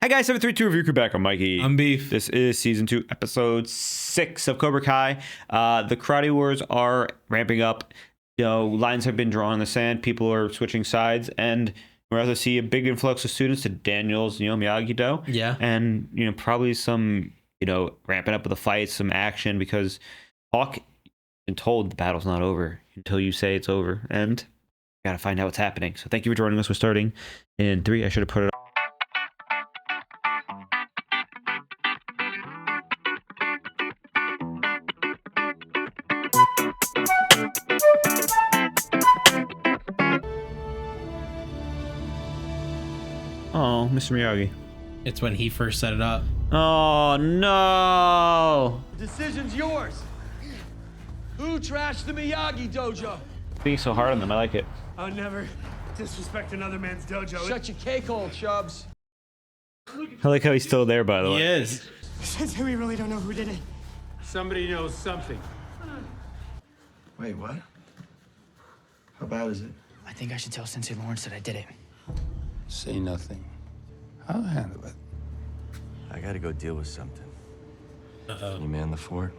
Hi guys, 732 Review Crew back. I'm Mikey. I'm Beef. This is season 2, episode 6 of Cobra Kai. The karate wars are ramping up. You know, lines have been drawn in the sand. People are switching sides, and we're about to see a big influx of students to Daniel's, Miyagi-Do. Yeah. And probably some, ramping up with the fights, some action, because Hawk has been told the battle's not over until you say it's over, and gotta find out what's happening. So thank you for joining us. We're starting in 3. I should have put it. Oh, Mr. Miyagi. It's when he first set it up. Oh, no. The decision's yours. Who trashed the Miyagi dojo? Being so hard on them, I like it. I would never disrespect another man's dojo. Shut your cake hole, Chubbs. I like how he's still there, by the way. He is. Since we really don't know who did it. Somebody knows something. Wait, what? How bad is it? I think I should tell Sensei Lawrence that I did it. Say nothing. I'll handle it. I gotta go deal with something. Uh-oh. You man the fort?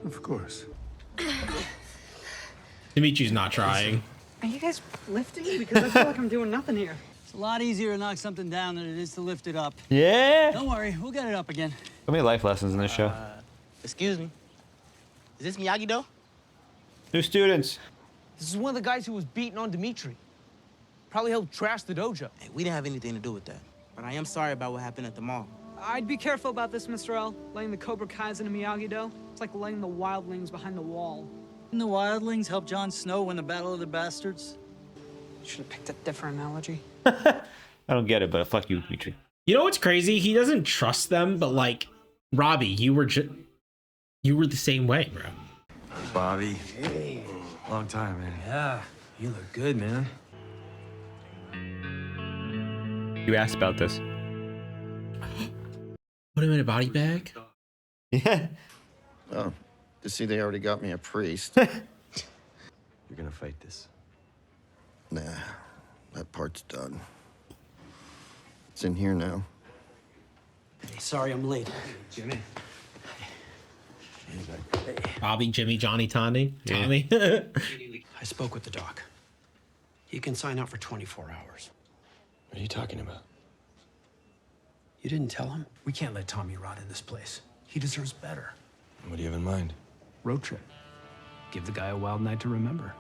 Of course. Dimitri's not trying. Are you guys lifting me? Because I feel like I'm doing nothing here. It's a lot easier to knock something down than it is to lift it up. Yeah. Don't worry, we'll get it up again. So many life lessons in this show. Excuse me. Is this Miyagi-Do? New students. This is one of the guys who was beating on Dimitri. Probably helped trash the dojo. Hey, we didn't have anything to do with that. But I am sorry about what happened at the mall. I'd be careful about this, Mr. L. Laying the Cobra Kais in a Miyagi-Do. It's like laying the wildlings behind the wall. Didn't the wildlings help Jon Snow win the Battle of the Bastards? Should have picked a different analogy. I don't get it, but fuck you, Dimitri. You know what's crazy? He doesn't trust them, but like, Robbie, you were the same way, bro. Bobby. Hey. Long time, man. Yeah, you look good, man. You asked about this. Put him in a body bag? Yeah. Oh, to see they already got me a priest. You're gonna fight this. Nah, that part's done. It's in here now. Sorry, I'm late. Jimmy. Bobby, Jimmy, Johnny, Tommy. Tommy. I spoke with the doc. He can sign out for 24 hours. What are you talking about? You didn't tell him? We can't let Tommy rot in this place. He deserves better. What do you have in mind? Road trip. Give the guy a wild night to remember.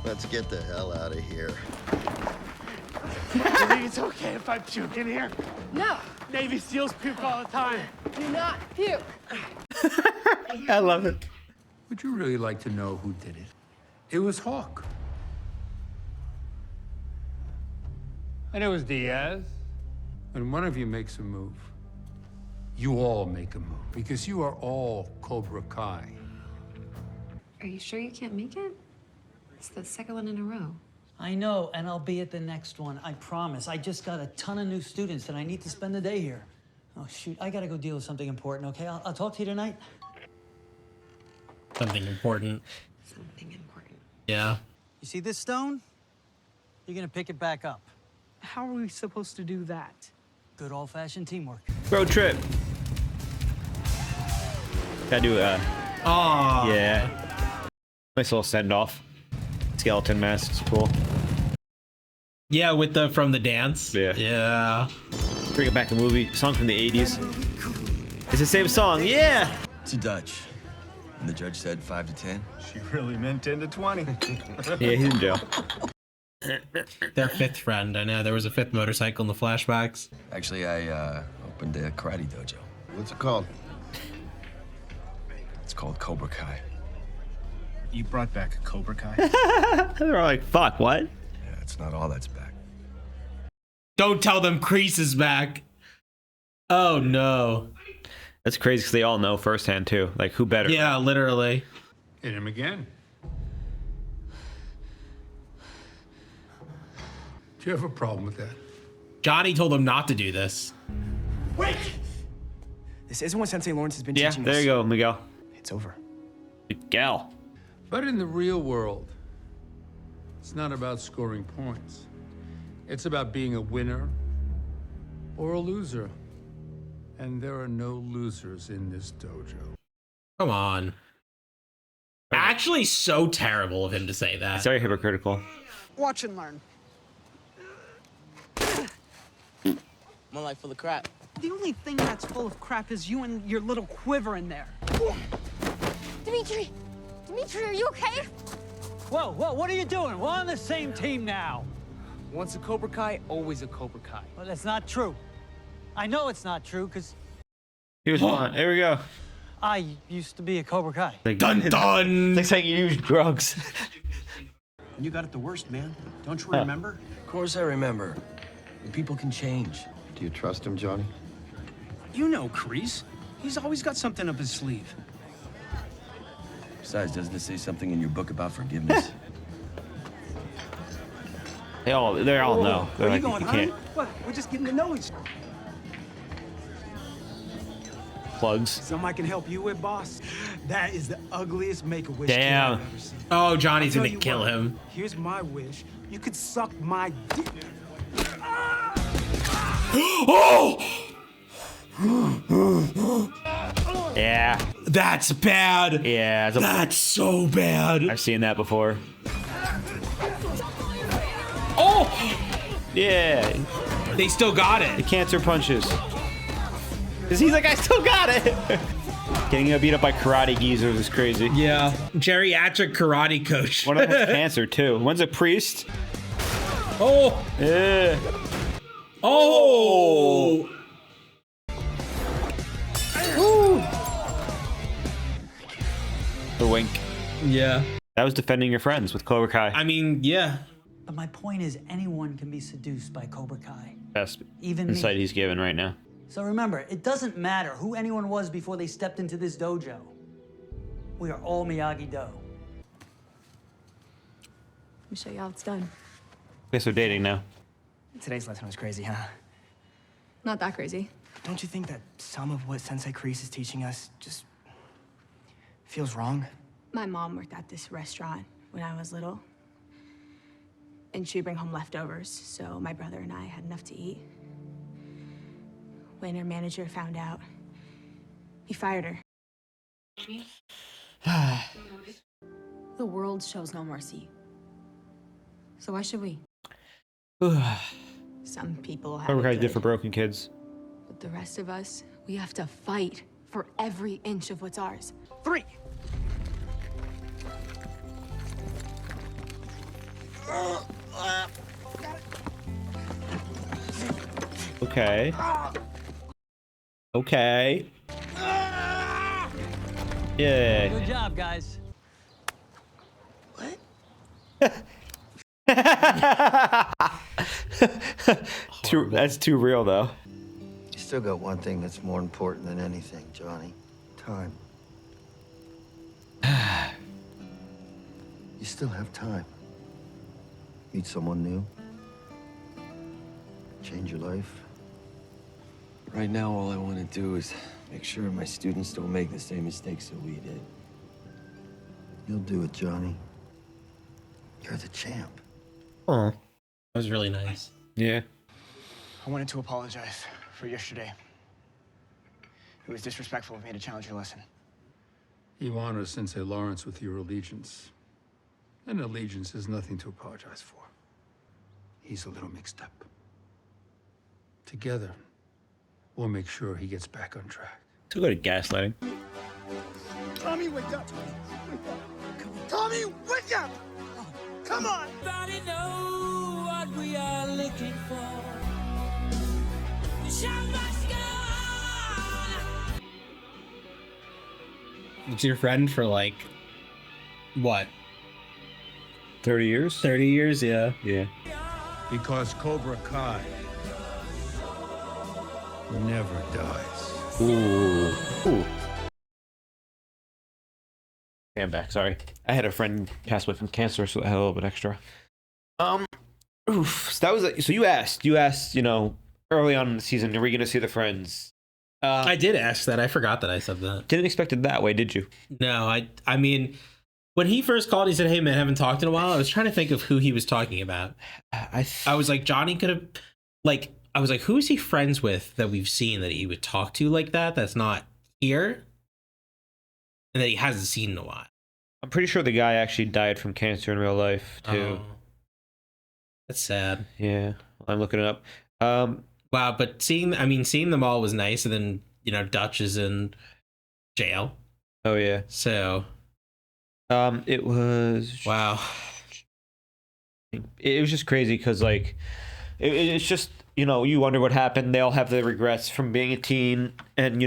Let's get the hell out of here. Do you think it's okay if I puke in here? No, Navy SEALs puke all the time. do not puke. I love it. Would you really like to know who did it? It was Hawk. And it was Diaz. When one of you makes a move, you all make a move, because you are all Cobra Kai. Are you sure you can't make it? It's the second one in a row. I know, and I'll be at the next one, I promise. I just got a ton of new students, and I need to spend the day here. Oh, shoot, I gotta go deal with something important, okay? I'll talk to you tonight. Something important. Something important. Yeah. You see this stone? You're gonna pick it back up. How are we supposed to do that? Good old-fashioned teamwork. Road trip. Gotta do Oh. yeah. Nice little send-off. Skeleton mask. It's cool. Yeah, with the from the dance. Yeah. Yeah. Bring it back to movie. Song from the 80s. It's the same song. Yeah. It's a Dutch. And the judge said 5 to 10. She really meant 10 to 20. Yeah, he's in jail. Their fifth friend. I know there was a fifth motorcycle in the flashbacks. Actually, I opened a karate dojo. What's it called? It's called Cobra Kai. You brought back a Cobra Kai? They're all like, fuck, what? Yeah, it's not all that's back. Don't tell them Kreese is back. Oh no. That's crazy because they all know firsthand too. Like, who better? Yeah, literally. Hit him again. Do you have a problem with that? Johnny told him not to do this. Wait! This isn't what Sensei Lawrence has been Yeah, teaching there us. you go, Miguel. It's over. Miguel. But in the real world, It's not about scoring points. It's about being a winner or a loser. And there are no losers in this dojo. Come on. Actually, so terrible of him to say that. It's very hypocritical. Watch and learn. More like full of crap. The only thing that's full of crap is you and your little quiver in there. Dimitri! Dimitri, are you okay? Whoa, what are you doing? We're on the same team now. Once a Cobra Kai, always a Cobra Kai. Well, that's not true. I know it's not true, because Here's one. There we go. I used to be a Cobra Kai. Like, Dun dun! It's like you use drugs. You got it the worst, man. Don't you remember? Of course I remember. People can change. Do you trust him, Johnny? You know Kreese. He's always got something up his sleeve. Besides, doesn't it say something in your book about forgiveness? They all know. They're Where like, you going, you honey? can't What? We're just getting to know each other. plugs. Something I can help you with, boss? That is the ugliest Make-A-Wish Damn. kid I've ever seen. Oh, Johnny's I'll gonna tell you kill what, him. Here's my wish. You could suck my dick. Oh! Yeah. That's bad. Yeah. That's so bad. I've seen that before. Oh! Yeah. They still got The it. cancer punches. Cause he's like, I still got it. Getting beat up by karate geezers is crazy. Yeah. Geriatric karate coach. One of them has cancer too. One's a priest. Oh! Yeah. Oh! The wink. Yeah. That was defending your friends with Cobra Kai. I mean, yeah. But my point is, anyone can be seduced by Cobra Kai. Best Even insight me. he's given right now. So remember, it doesn't matter who anyone was before they stepped into this dojo. We are all Miyagi-Do. Let me show you how it's done. Guess they're dating now. Today's lesson was crazy, huh? Not that crazy. Don't you think that some of what Sensei Kreese is teaching us just feels wrong? My mom worked at this restaurant when I was little. And she'd bring home leftovers, so my brother and I had enough to eat. When her manager found out, he fired her. The world shows no mercy. So why should we? Some people have Cobra it Kai's good good, for broken kids. but the rest of us, we have to fight for every inch of what's ours. 3. Okay. Okay. Yeah. Good job, guys. That's too real, though. You still got one thing that's more important than anything, Johnny. Time. You still have time. Meet someone new. Change your life. Right now, all I want to do is make sure my students don't make the same mistakes that we did. You'll do it, Johnny. You're the champ. Oh. That was really nice. Yeah. I wanted to apologize for yesterday. It was disrespectful of me to challenge your lesson. You honor Sensei Lawrence with your allegiance. And allegiance is nothing to apologize for. He's a little mixed up. Together, we'll make sure he gets back on track. Too good at gaslighting. Tommy, wake up! Tommy, wake up! Come on! Know what we are looking for. The show must go on. It's your friend for like, what? 30 years? 30 years, yeah. Yeah. Because Cobra Kai never dies. Ooh. Ooh. Okay, I'm back. Sorry. I had a friend pass away from cancer, so I had a little bit extra. Oof. So that was. So you asked, early on in the season, are we going to see the friends? I did ask that. I forgot that I said that. Didn't expect it that way, did you? No, I mean, When he first called, he said, "Hey man, haven't talked in a while." I was trying to think of who he was talking about. I was like, Johnny could have, like, I was like, who is he friends with that we've seen that he would talk to like that? That's not here, and that he hasn't seen in a while. I'm pretty sure the guy actually died from cancer in real life too. Oh, that's sad. Yeah, I'm looking it up. Wow, but seeing them all was nice, and then Dutch is in jail. Oh yeah. So, it was wow. It was just crazy because like it's just you wonder what happened. They all have their regrets from being a teen, and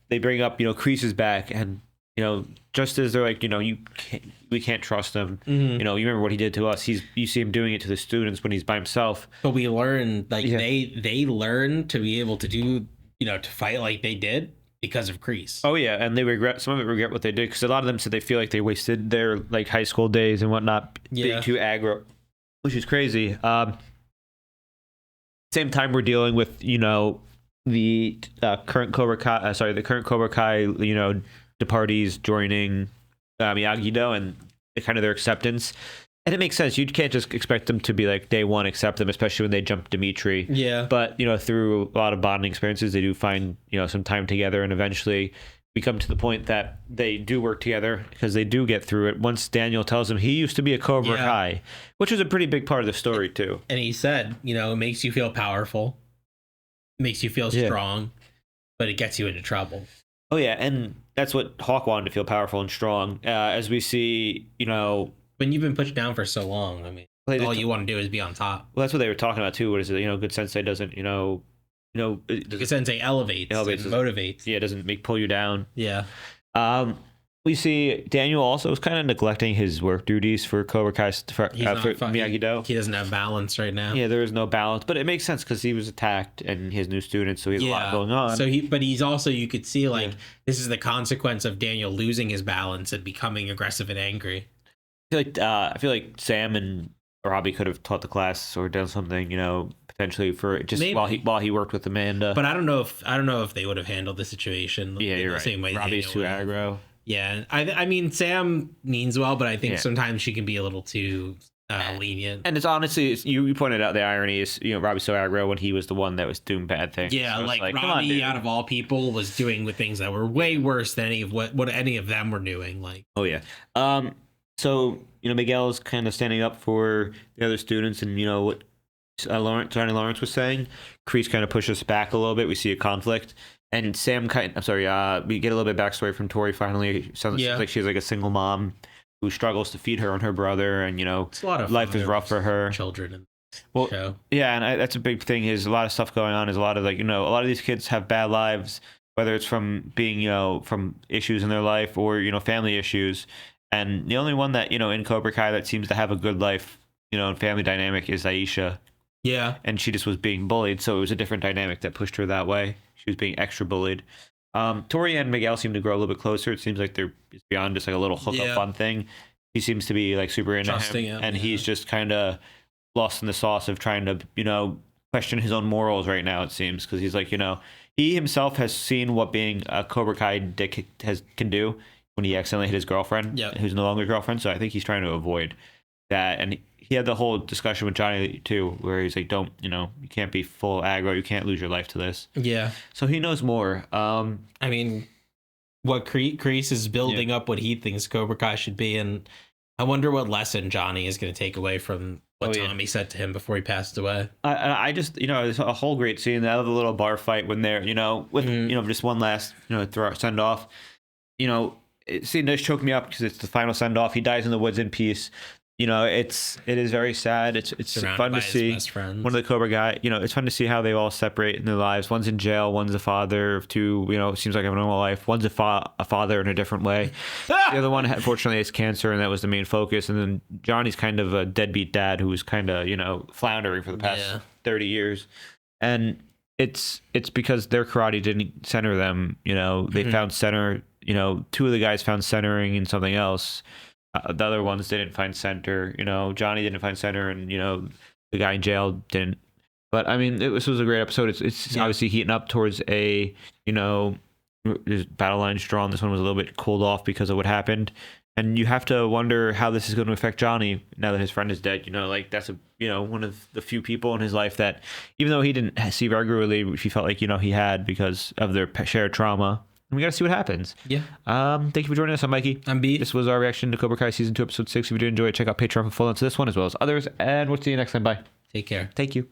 they bring up Kreese is back, and just as they're like we can't trust him. Mm-hmm. You remember what he did to us. You see him doing it to the students when he's by himself. But we learn they learn to be able to do to fight like they did because of Kreese. Oh yeah, and some of it regret what they did because a lot of them said they feel like they wasted their like high school days and whatnot being too aggro, which is crazy. Same time we're dealing with the current Cobra Kai, the current Cobra Kai departees joining Miyagi-Do and kind of their acceptance. And it makes sense. You can't just expect them to be like day one, accept them, especially when they jump Dimitri. Yeah. But, through a lot of bonding experiences, they do find, some time together. And eventually we come to the point that they do work together because they do get through it. Once Daniel tells him he used to be a Cobra Kai, which was a pretty big part of the story, too. And he said, it makes you feel powerful, makes you feel strong, but it gets you into trouble. Oh, yeah. And that's what Hawk wanted to feel powerful and strong. As we see, when you've been pushed down for so long, I mean, all you want to do is be on top. Well, that's what they were talking about too. What is it? Good Sensei doesn't, Good Sensei elevates and motivates. Yeah, it doesn't pull you down. Yeah. We see Daniel also is kind of neglecting his work duties for Cobra Kai for Miyagi-Do. He doesn't have balance right now. Yeah, there is no balance, but it makes sense because he was attacked and he has new students, so he has a lot going on. So he's also, you could see this is the consequence of Daniel losing his balance and becoming aggressive and angry. I feel like Sam and Robbie could have taught the class or done something, potentially for just maybe. while he worked with Amanda. But I don't know if they would have handled the situation. Yeah, the same way. Robbie's too aggro. Yeah, I mean Sam means well, but I think sometimes she can be a little too lenient. And it's honestly, you pointed out the irony is Robbie's so aggro when he was the one that was doing bad things. Yeah, so like Robbie out of all people was doing with things that were way worse than any of what any of them were doing. Like, oh yeah. So Miguel's kind of standing up for the other students, and what Johnny Lawrence was saying. Kreese kind of pushes back a little bit. We see a conflict. And Sam we get a little bit backstory from Tori finally. Sounds like she's like a single mom who struggles to feed her and her brother, and it's a lot of life is rough for her. Children in the show. Yeah, and that's a big thing. Is a lot of stuff going on. Is a lot of a lot of these kids have bad lives, whether it's from being from issues in their life or family issues. And the only one that in Cobra Kai that seems to have a good life, and family dynamic is Aisha. Yeah, and she just was being bullied, so it was a different dynamic that pushed her that way. She was being extra bullied. Tori and Miguel seem to grow a little bit closer. It seems like they're beyond just like a little hookup fun thing. He seems to be like super into him, and he's just kind of lost in the sauce of trying to question his own morals right now. It seems because he's like he himself has seen what being a Cobra Kai dick can do when he accidentally hit his girlfriend, who's no longer girlfriend. So I think he's trying to avoid that. And he had the whole discussion with Johnny too, where he's like, don't, you can't be full aggro. You can't lose your life to this. Yeah. So he knows more. I mean, what Kreese is building up what he thinks Cobra Kai should be. And I wonder what lesson Johnny is going to take away from what Tommy said to him before he passed away. I just, it's a whole great scene. I love the little bar fight when they're, with, just one last, send off, it does choke me up because it's the final send off. He dies in the woods in peace. It is very sad. It's fun to see one of the Cobra Kai. It's fun to see how they all separate in their lives. One's in jail. One's a father of two. It seems like a normal life. One's a father in a different way. The other one, unfortunately, has cancer, and that was the main focus. And then Johnny's kind of a deadbeat dad who was kind of floundering for the past 30 years. And it's because their karate didn't center them. They found center. Two of the guys found centering in something else. The other ones didn't find center. Johnny didn't find center, and the guy in jail didn't. But I mean, this was a great episode. It's obviously heating up towards a there's battle lines drawn. This one was a little bit cooled off because of what happened. And you have to wonder how this is going to affect Johnny now that his friend is dead. You know, like that's one of the few people in his life that, even though he didn't see regularly, he felt like, he had because of their shared trauma. And we got to see what happens. Yeah. Thank you for joining us. I'm Mikey. I'm B. This was our reaction to Cobra Kai Season 2, Episode 6. If you did enjoy it, check out Patreon for full notes to this one as well as others. And we'll see you next time. Bye. Take care. Thank you.